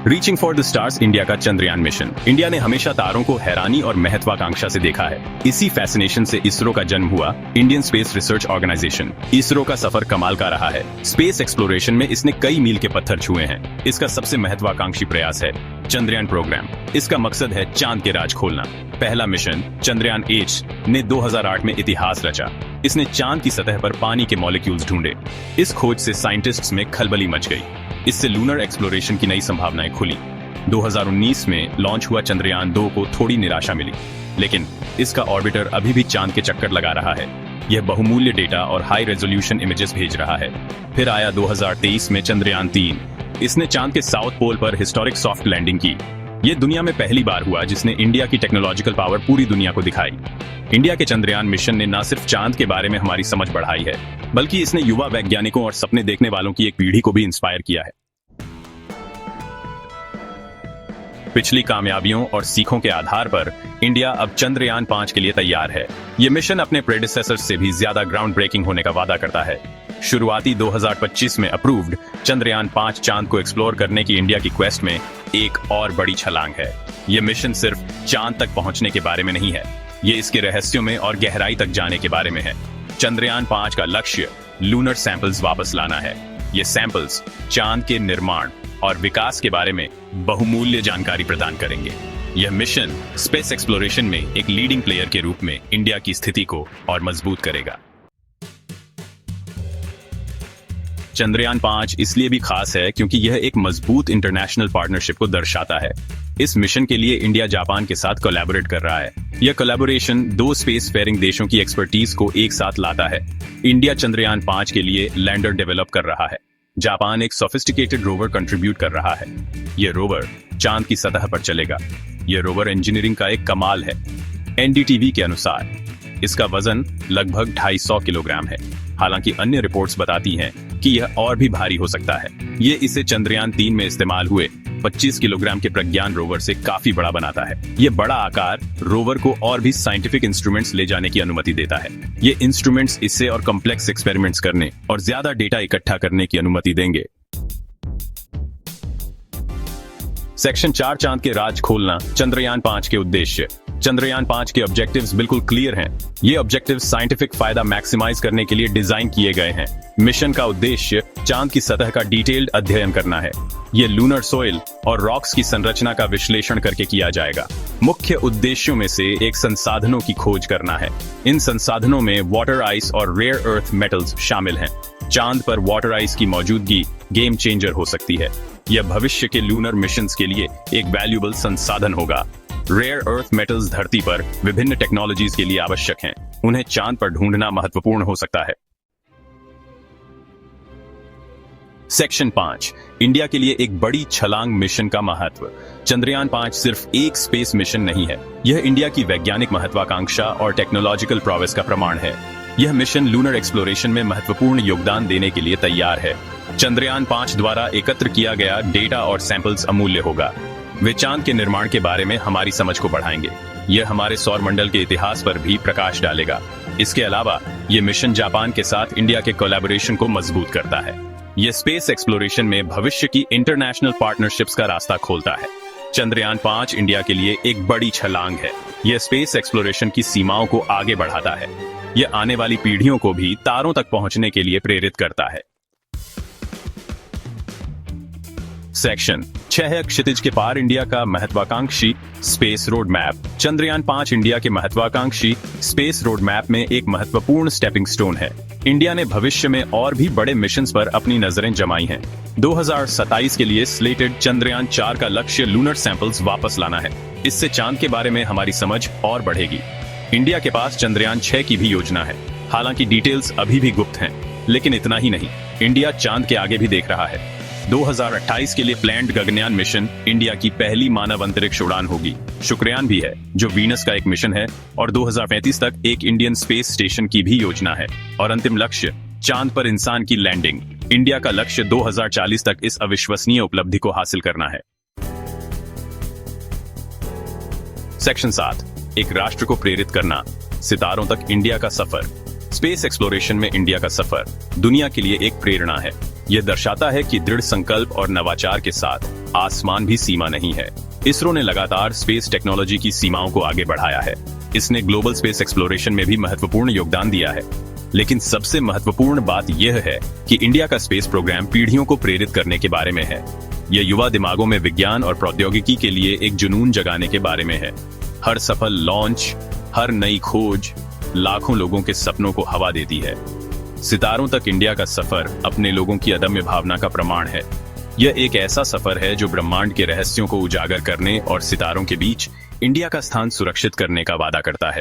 Reaching for the stars India का Chandrayaan mission. India ने हमेशा तारों को हैरानी और महत्वाकांक्षा से देखा है। इसी फैसिनेशन से इसरो का जन्म हुआ, Indian Space Research Organisation. ISRO का सफर कमाल का रहा है। स्पेस एक्सप्लोरेशन में इसने कई मील के पत्थर छुए हैं। इसका सबसे महत्वाकांक्षी प्रयास है चंद्रयान प्रोग्राम। इसका मकसद है चांद के राज खोलना। पहला मिशन चंद्रयान H ने 2008 में इतिहास रचा। इसने चांद की सतह पर पानी के मॉलिक्यूल्स ढूंढे। इस खोज से साइंटिस्ट्स में खलबली मच गई। इससे लूनर एक्सप्लोरेशन की नई संभावनाएं खुली। 2019 में लॉन्च हुआ चंद्रयान 2 को थोड़ी निराशा मिली, लेकिन इसका ऑर्बिटर अभी भी चांद के चक्कर लगा रहा है। यह बहुमूल्य डेटा और हाई रेजोल्यूशन इमेजेस भेज रहा है। फिर आया 2023 में चंद्रयान 3। इसने चांद के साउथ पोल पर हिस्टोरिक सॉफ्ट लैंडिंग की। यह दुनिया में पहली बार हुआ जिसने इंडिया की टेक्नोलॉजिकल पावर पूरी दुनिया को दिखाई। इंडिया के चंद्रयान मिशन ने न सिर्फ चांद के बारे में हमारी समझ बढ़ाई है, बल्कि इसने युवा वैज्ञानिकों और सपने देखने वालों की एक पीढ़ी को भी इंस्पायर किया है। पिछली कामयाबियों और सीखों के आधार पर इंडिया अब चंद्रयान 5 के लिए तैयार है। यह मिशन अपने प्रेडिसेसर्स से भी ज्यादा ग्राउंड ब्रेकिंग होने का वादा करता है। शुरुआती 2025 में अप्रूव्ड चंद्रयान 5 चांद को एक्सप्लोर करने की इंडिया की क्वेस्ट में एक और बड़ी छलांग है। यह मिशन सिर्फ चांद तक पहुंचने के बारे में नहीं है, ये इसके रहस्यों में और गहराई तक जाने के बारे में है। चंद्रयान 5 का लक्ष्य लूनर सैंपल्स वापस लाना है। ये सैंपल्स चांद के निर्माण और विकास के बारे में बहुमूल्य जानकारी प्रदान करेंगे। यह मिशन स्पेस एक्सप्लोरेशन में एक लीडिंग प्लेयर के रूप में इंडिया की स्थिति को और मजबूत करेगा। चंद्रयान 5 इसलिए भी खास है क्योंकि यह एक मजबूत इंटरनेशनल पार्टनरशिप को दर्शाता है। इस मिशन के लिए इंडिया जापान के साथ कोलैबोरेट कर रहा है। यह कोलैबोरेशन दो स्पेस फेयरिंग देशों की एक्सपर्टीज को एक साथ लाता है। इंडिया चंद्रयान 5 के लिए लैंडर डेवलप कर रहा है। जापान एक सोफिस्टिकेटेड रोवर कंट्रीब्यूट कर रहा है। यह रोवर चांद की सतह पर चलेगा। यह रोवर इंजीनियरिंग का एक कमाल है। एनडीटीवी के अनुसार इसका वजन लगभग 250 किलोग्राम है। हालांकि अन्य रिपोर्ट्स बताती हैं कि यह और भी भारी हो सकता है। ये इसे चंद्रयान 3 में इस्तेमाल हुए 25 किलोग्राम के प्रज्ञान रोवर से काफी बड़ा बनाता है। ये बड़ा आकार रोवर को और भी साइंटिफिक इंस्ट्रूमेंट्स ले जाने की अनुमति देता है। ये इंस्ट्रूमेंट्स इससे और कॉम्प्लेक्स एक्सपेरिमेंट्स करने और ज्यादा डेटा इकट्ठा करने की अनुमति देंगे। सेक्शन 4 चांद के राज खोलना। चंद्रयान 5 के उद्देश्य। चंद्रयान 5 के ऑब्जेक्टिव्स बिल्कुल क्लियर हैं। ये ऑब्जेक्टिव्स साइंटिफिक फायदा मैक्सिमाइज करने के लिए डिजाइन किए गए हैं। मिशन का उद्देश्य चांद की सतह का डिटेल्ड अध्ययन करना है। ये लूनर सोइल और रॉक्स की संरचना का विश्लेषण करके किया जाएगा। मुख्य उद्देश्यों में से एक संसाधनों की खोज करना है। इन संसाधनों में वाटर आइस और रेयर अर्थ मेटल्स शामिल हैं। चांद पर वाटर आइस की मौजूदगी गेम चेंजर हो सकती है। यह भविष्य के लूनर मिशंस के लिए एक वैल्यूएबल संसाधन होगा। रेयर अर्थ मेटल्स धरती पर विभिन्न टेक्नोलॉजीज के लिए आवश्यक हैं। उन्हें चांद पर ढूंढना महत्वपूर्ण हो सकता है। सेक्शन 5 इंडिया के लिए एक बड़ी छलांग मिशन का महत्व। चंद्रयान 5 सिर्फ एक स्पेस मिशन नहीं है, यह इंडिया की वैज्ञानिक महत्वाकांक्षा और टेक्नोलॉजिकल प्रोग्रेस का प्रमाण है। यह मिशन लूनर एक्सप्लोरेशन में महत्वपूर्ण योगदान देने के लिए तैयार है। चंद्रयान 5 द्वारा एकत्र किया गया डेटा और सैंपल्स अमूल्य होगा। वे चांद के निर्माण के बारे में हमारी समझ को बढ़ाएंगे। यह हमारे सौर मंडल के इतिहास पर भी प्रकाश डालेगा। इसके अलावा यह मिशन जापान के साथ इंडिया के कोलैबोरेशन को मजबूत करता है। यह स्पेस एक्सप्लोरेशन में भविष्य की इंटरनेशनल पार्टनरशिप्स का रास्ता खोलता है। चंद्रयान 5 इंडिया के लिए एक बड़ी छलांग है। यह स्पेस एक्सप्लोरेशन की सीमाओं को आगे बढ़ाता है। यह आने वाली पीढ़ियों को भी तारों तक पहुंचने के लिए प्रेरित करता है। सेक्शन 6 क्षितिज के पार इंडिया का महत्वाकांक्षी space road map. Chandrayaan 5 India के महत्वाकांक्षी स्पेस रोड मैप में एक महत्वपूर्ण स्टेपिंग स्टोन है। इंडिया ने भविष्य में और भी बड़े मिशंस पर अपनी नजरें जमाई हैं। 2027 के लिए स्लेटेड चंद्रयान 4 का लक्ष्य लूनर सैंपल्स वापस लाना है। इससे चांद के बारे में हमारी समझ और बढ़ेगी। इंडिया के पास चंद्रयान 6 की भी योजना है। हालांकि डिटेल्स अभी भी गुप्त हैं, लेकिन इतना ही नहीं, इंडिया चांद के आगे भी देख रहा है। 2028 के लिए प्लान्ड गगनयान मिशन इंडिया की पहली मानव अंतरिक्ष उड़ान होगी। शुक्रयान भी है, जो वीनस का एक मिशन है, और 2035 तक एक इंडियन स्पेस स्टेशन की भी योजना है। और अंतिम लक्ष्य चांद पर इंसान की लैंडिंग। इंडिया का लक्ष्य 2040 तक इस अविश्वसनीय उपलब्धि को हासिल करना है। सेक्शन 7 एक राष्ट्र को प्रेरित करना। सितारों तक इंडिया का सफर। स्पेस एक्सप्लोरेशन में इंडिया का सफर दुनिया के लिए एक प्रेरणा है। यह दर्शाता है कि दृढ़ संकल्प और नवाचार के साथ आसमान भी सीमा नहीं है। इसरो ने लगातार स्पेस टेक्नोलॉजी की सीमाओं को आगे बढ़ाया है। इसने ग्लोबल स्पेस एक्सप्लोरेशन में भी महत्वपूर्ण योगदान दिया है। लेकिन सबसे महत्वपूर्ण बात यह है कि इंडिया का स्पेस प्रोग्राम पीढ़ियों को प्रेरित करने के बारे में है। यह युवा दिमागों में विज्ञान और प्रौद्योगिकी के लिए एक जुनून जगाने के बारे में है। हर सफल लॉन्च, हर नई खोज लाखों लोगों के सपनों को हवा देती है। सितारों तक इंडिया का सफर अपने लोगों की अदम्य भावना का प्रमाण है। यह एक ऐसा सफर है जो ब्रह्मांड के रहस्यों को उजागर करने और सितारों के बीच इंडिया का स्थान सुरक्षित करने का वादा करता है।